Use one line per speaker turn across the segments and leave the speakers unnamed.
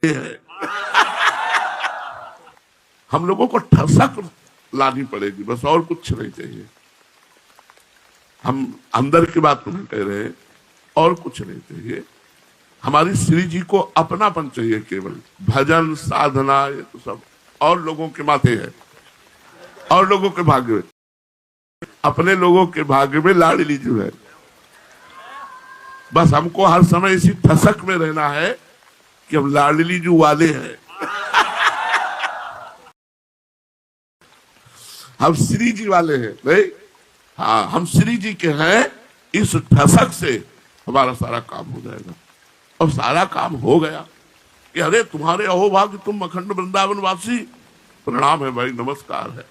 है। हम लोगों को ठसक लानी पड़ेगी, बस और कुछ नहीं चाहिए। हम अंदर की बात नहीं कह रहे हैं, और कुछ नहीं चाहिए। हमारी श्री जी को अपनापन चाहिए केवल। भजन साधना ये तो सब और लोगों के माथे है, और लोगों के भाग्य में। अपने लोगों के भाग्य में लाडली जो है। बस हमको हर समय इसी ठसक में रहना है कि हम लाडली जो वाले हैं। हम श्री जी वाले हैं, नहीं? हाँ, हम श्री जी के हैं। इस ठसक से हमारा सारा काम हो जाएगा। और सारा काम हो गया कि अरे तुम्हारे अहोभाग्य, तुम अखंड वृंदावन वासी। प्रणाम है भाई, नमस्कार है।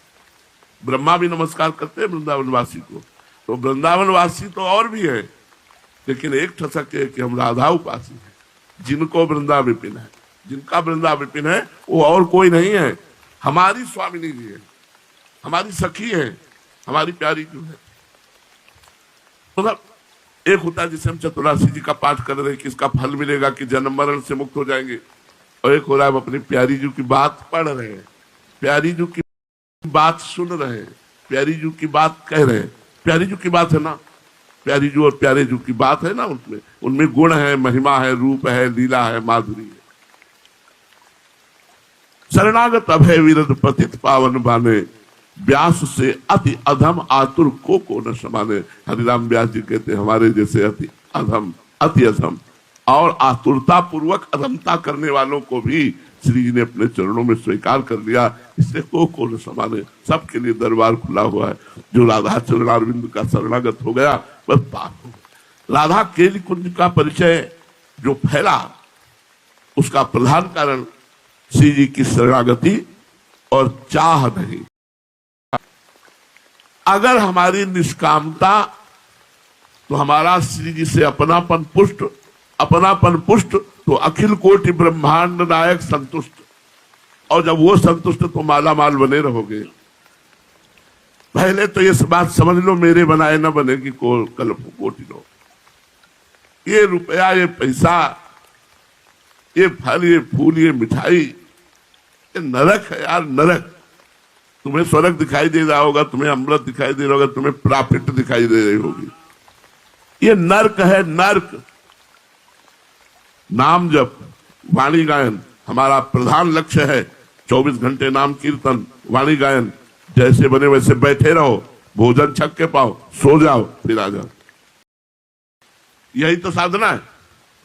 ब्रह्मा भी नमस्कार करते हैं वृंदावन वासी को। तो वृंदावन वासी तो और भी है, लेकिन एक ठसक है कि हम राधा उपासी हैं, जिनको वृंदा विपिन है। जिनका वृंदा विपिन है वो और कोई नहीं है, हमारी स्वामिनी जी है, हमारी सखी है, हमारी प्यारी जो है। मतलब एक होता है जिसे हम चतुरासी जी का पाठ कर रहे हैं कि इसका फल मिलेगा कि जन्म मरण से मुक्त हो जाएंगे, और एक हो रहा है हम अपनी प्यारी जी की बात पढ़ रहे हैं, प्यारी जी की बात सुन रहे हैं, प्यारी जी की बात कह रहे हैं। प्यारी जी की बात है ना, प्यारी जी और प्यारे जी की बात है ना, उनमें गुण है, महिमा है, रूप है, लीला है, माधुरी है। शरणागत अभय विरद पतित पावन बाने, व्यास से अति अधम आतुर को न समाने। हरिराम व्यास जी कहते हैं हमारे जैसे अति अधम, अति अधम और आतुरता पूर्वक अधमता करने वालों को भी श्री जी ने अपने चरणों में स्वीकार कर लिया। इससे को न समाने, सबके लिए दरबार खुला हुआ है। जो राधा चरणारविंद का शरणागत हो गया बस पार हो गया। राधा केली कुंज का परिचय जो फैला, उसका प्रधान कारण श्री जी की शरणागति और चाह नहीं। अगर हमारी निष्कामता, तो हमारा श्री जी से अपनापन पुष्ट तो अखिल कोटि ब्रह्मांड नायक संतुष्ट। और जब वो संतुष्ट तो माला माल बने रहोगे। पहले तो ये बात समझ लो, मेरे बनाए न बनेगी कल कोटि लो। ये रुपया, ये पैसा, ये फल, ये फूल, ये मिठाई, ये नरक है यार, नरक। तुम्हें स्वर्ग दिखाई दे रहा होगा, तुम्हें अमृत दिखाई दे रहा होगा, तुम्हें प्रॉफिट दिखाई दे रही होगी। ये नर्क है, नर्क। नाम जप, वाणी गायन हमारा प्रधान लक्ष्य है। 24 घंटे नाम कीर्तन, वाणी गायन। जैसे बने वैसे बैठे रहो, भोजन छक के पाओ, सो जाओ, फिर आ जाओ। यही तो साधना है।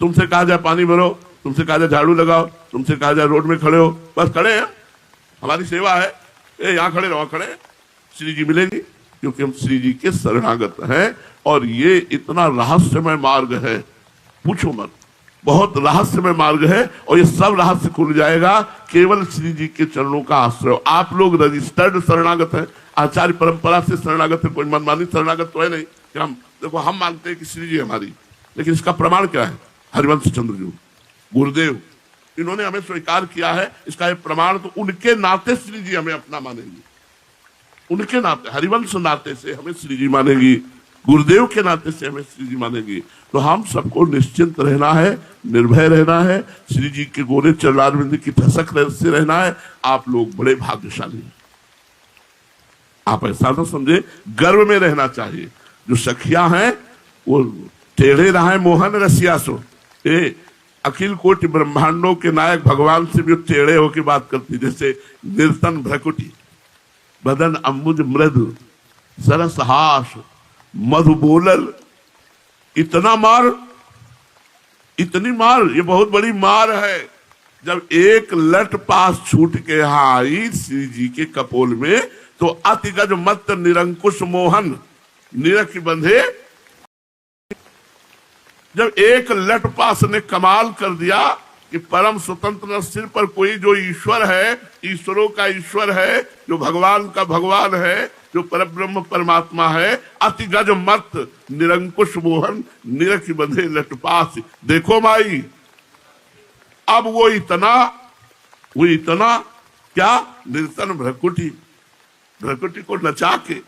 तुमसे कहा जाए पानी भरो, तुमसे कहा जाए झाड़ू लगाओ, तुमसे कहा जाए रोड में खड़े हो, बस खड़े हैं, हमारी सेवा है। यहाँ खड़े रहो, खड़े, श्री जी मिलेंगी, क्योंकि हम श्री जी के शरणागत हैं। और ये इतना रहस्यमय मार्ग है, पूछो मत, बहुत रहस्यमय मार्ग है। और ये सब रहस्य खुल जाएगा केवल श्री जी के चरणों का आश्रय। आप लोग रजिस्टर्ड शरणागत हैं, आचार्य परंपरा से शरणागत है, कोई मनमानी शरणागत तो है नहीं कि हम देखो हम मानते हैं कि श्री जी हमारी, लेकिन इसका प्रमाण क्या है? हरिवंश चंद्र जी, गुरुदेव, इन्होंने हमें स्वीकार किया है। इसका एक प्रमाण तो उनके नाते श्री जी हमें अपना मानेंगी, उनके नाते, हरिवंश नाते से हमें श्री जी मानेगी, गुरुदेव के नाते से हमें श्री जी मानेगी। तो हम सबको निश्चिंत रहना है, निर्भय रहना है, श्री जी के गोरे चरणारविंद की ठसक से रहना है। आप लोग बड़े भाग्यशाली हैं। आप ऐसा ना समझे, गर्व में रहना चाहिए। जो सखियां हैं वो टेढ़े रहे मोहन रसिया सो। अखिल कोटि ब्रह्मांडों के नायक भगवान से भी टेढ़े होकर बात करती। जैसे निर्तन भ्रकुटी, बदन अम्बुज मृदु, सरस हास, मधु बोलल। इतना मार, इतनी मार, ये बहुत बड़ी मार है। जब एक लट पास छूट के आई श्री जी के कपोल में, तो अतिगज मत निरंकुश मोहन निरख बंधे। जब एक लट पास ने कमाल कर दिया कि परम स्वतंत्र सिर पर कोई जो ईश्वर है, ईश्वरों का ईश्वर है, जो भगवान का भगवान है, जो परब्रह्म परमात्मा है, अति गज मत निरंकुश मोहन निरख बंधे लटपास। देखो माई, अब वो इतना क्या, निर्तन भ्रकुटी, भ्रकुटी को नचा के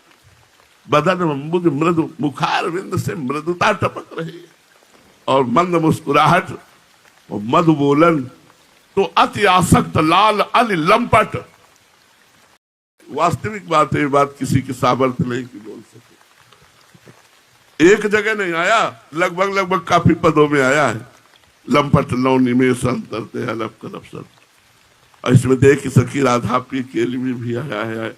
बदन अम्बुज मृदु, मुखार विंद से मृदुता टपक रही है, और मंद मुस्कुराहट और मधु बोलन तो अति आसक्त लाल अल लंपट। वास्तविक बात है, ये बात किसी की सामर्थ्य नहीं कि बोल सके। एक जगह नहीं आया, लगभग काफी पदों में आया है। लंपट लौनी में संतरते अलग कदम सर। और इसमें देख सखी राधा पी के लिए भी आया है।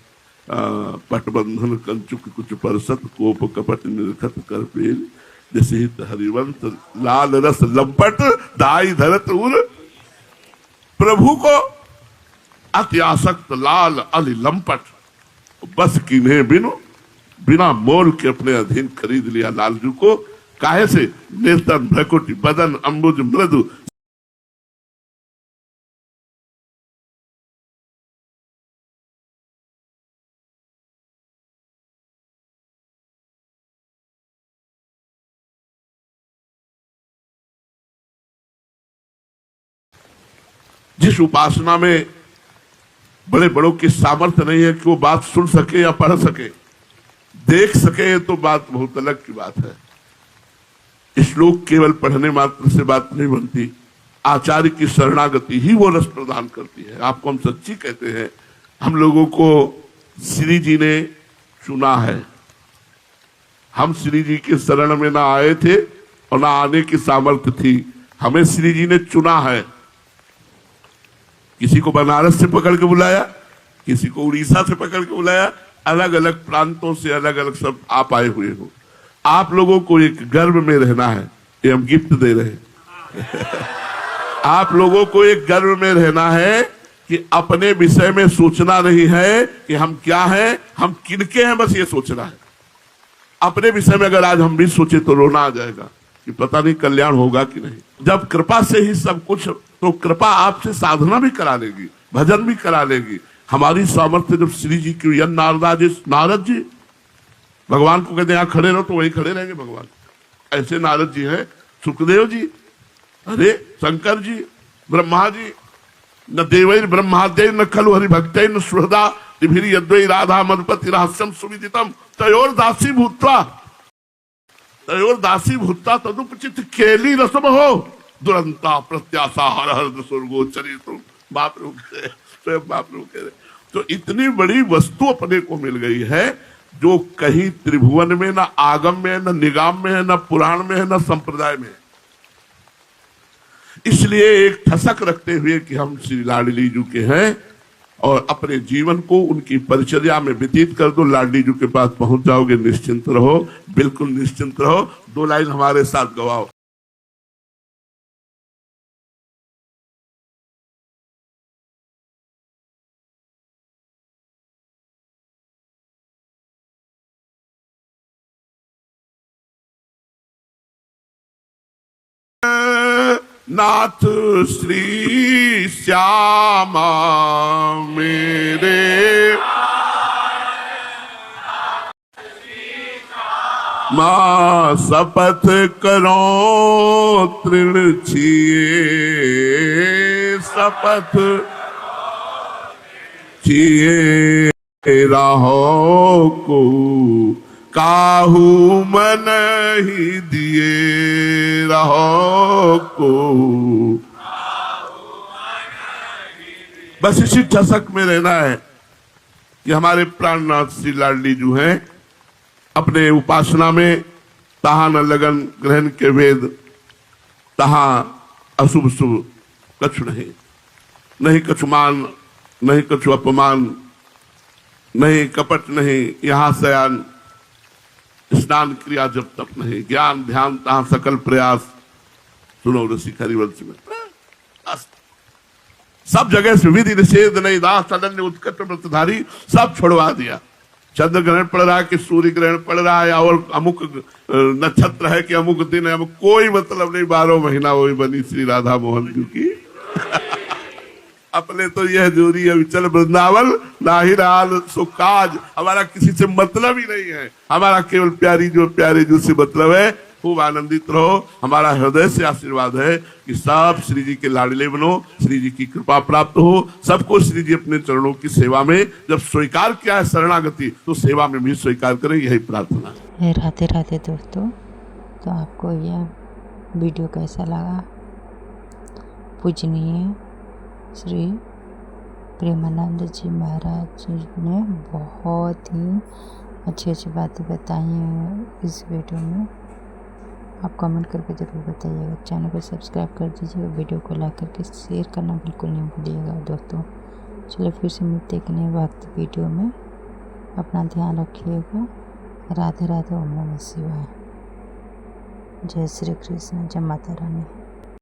पटबंधन कंचुक कुछ परसत कोप कपट निर्खत कर पेल जैसे हित हरिवंत लाल रस लंपट दाई धरत उर। प्रभु को अति आसक्त लाल अली लंपट, बस किन्हें बिनु बिना मोल के अपने अधीन खरीद लिया लालजू को। काहे से? निर्तन भ्रकुटी बदन अंबुज मृदु। जिस उपासना में बड़े बड़ों की सामर्थ्य नहीं है कि वो बात सुन सके या पढ़ सके, देख सके, तो बात बहुत अलग की बात है। श्लोक केवल पढ़ने मात्र से बात नहीं बनती, आचार्य की शरणागति ही वो रस प्रदान करती है। आपको हम सच्ची कहते हैं, हम लोगों को श्री जी ने चुना है। हम श्री जी के शरण में ना आए थे और ना आने की सामर्थ्य थी, हमें श्री जी ने चुना है। किसी को बनारस से पकड़ के बुलाया, किसी को उड़ीसा से पकड़ के बुलाया, अलग अलग प्रांतों से अलग अलग सब आप आए हुए हो। आप लोगों को एक गर्व में रहना है, ये हम गिफ्ट दे रहे हैं। आप लोगों को एक गर्व में रहना है कि अपने विषय में सोचना नहीं है कि हम क्या हैं, हम किनके हैं, बस ये सोचना है। अपने विषय में अगर आज हम भी सोचे तो रोना आ जाएगा कि पता नहीं कल्याण होगा कि नहीं। जब कृपा से ही सब कुछ, तो कृपा आपसे साधना भी करा लेगी, भजन भी करा लेगी। हमारी सामर्थ्य जब श्री जी की, नारद जी भगवान को कहते हैं यहाँ खड़े रहो, तो वहीं खड़े रहेंगे भगवान। ऐसे नारद जी हैं, सुखदेव जी, अरे शंकर जी, ब्रह्मा जी, न देवैर ब्रह्माद्यै न खलु हरि भक्तै न सुहृदा तिभिर यद्वै राधा मधुपति रहस्यम सुविदितम तयोर दासी भूता तदुपचित केली रसम हो दुरंता प्रत्याशा हर हर स्वर्गो चरित। बाप रे, स्वयं बाप रे कह रहे। तो इतनी बड़ी वस्तु अपने को मिल गई है जो कहीं त्रिभुवन में, न आगम में, न निगाम में है, न पुराण में है, न संप्रदाय में। इसलिए एक ठसक रखते हुए कि हम श्री लाडली जी के हैं और अपने जीवन को उनकी परिचर्या में व्यतीत कर दो। लाडली जी के पास पहुंच जाओगे, निश्चिंत रहो, बिल्कुल निश्चिंत रहो। 2 लाइन हमारे साथ गवाओ। नाथ श्री श्यामा मेरे मां शपथ करो तृण छिए, शपथ छिए राहो को काहू मन ही दिए रहो को। बस इसी ठसक में रहना है कि हमारे प्राणनाथ श्री लाडली जो हैं अपने उपासना में तहा न लगन ग्रहण के वेद, तहा अशुभ शुभ कछु नहीं, नहीं कछु मान, नहीं कछु अपमान, नहीं कपट, नहीं यहाँ सयान, स्नान क्रिया जब तक नहीं, ज्ञान ध्यान तहां सकल प्रयास। सुनो ऋषि हरिवंश में सब जगह से विधि निषेध नहीं, दास अनन्य उत्कट व्रतधारी, सब छोड़वा दिया। चंद्र ग्रहण पड़ रहा है कि सूर्य ग्रहण पड़ रहा है और अमुक नक्षत्र है कि अमुक दिन है, अमुक कोई मतलब नहीं। 12 महीना वही बनी श्री राधा मोहन जी की। अपने तो यह जोरी है विचल वृंदावन नाही राल सुकाज। हमारा किसी से मतलब ही नहीं है, हमारा केवल प्यारे जो से मतलब है। खूब आनंदित रहो। हमारा हृदय से आशीर्वाद है कि सब श्री जी के लाडले बनो, श्री जी की कृपा प्राप्त हो। सबको श्री जी अपने चरणों की सेवा में जब स्वीकार किया है शरणागति, तो सेवा में भी स्वीकार करें, यही प्रार्थना है।
राधे राधे दोस्तों। तो आपको यह वीडियो कैसा लगा? पूजनीय श्री प्रेमानंद जी महाराज जी ने बहुत ही अच्छी अच्छी बातें बताई हैं इस वीडियो में। आप कमेंट करके ज़रूर बताइएगा। चैनल को सब्सक्राइब कर दीजिए और वीडियो को लाइक करके शेयर करना बिल्कुल नहीं भूलिएगा दोस्तों। चलिए फिर से मिलते एक नए वक्त वीडियो में। अपना ध्यान रखिएगा। राधे राधे। ओम नमः शिवाय। जय श्री कृष्ण। जय माता रानी।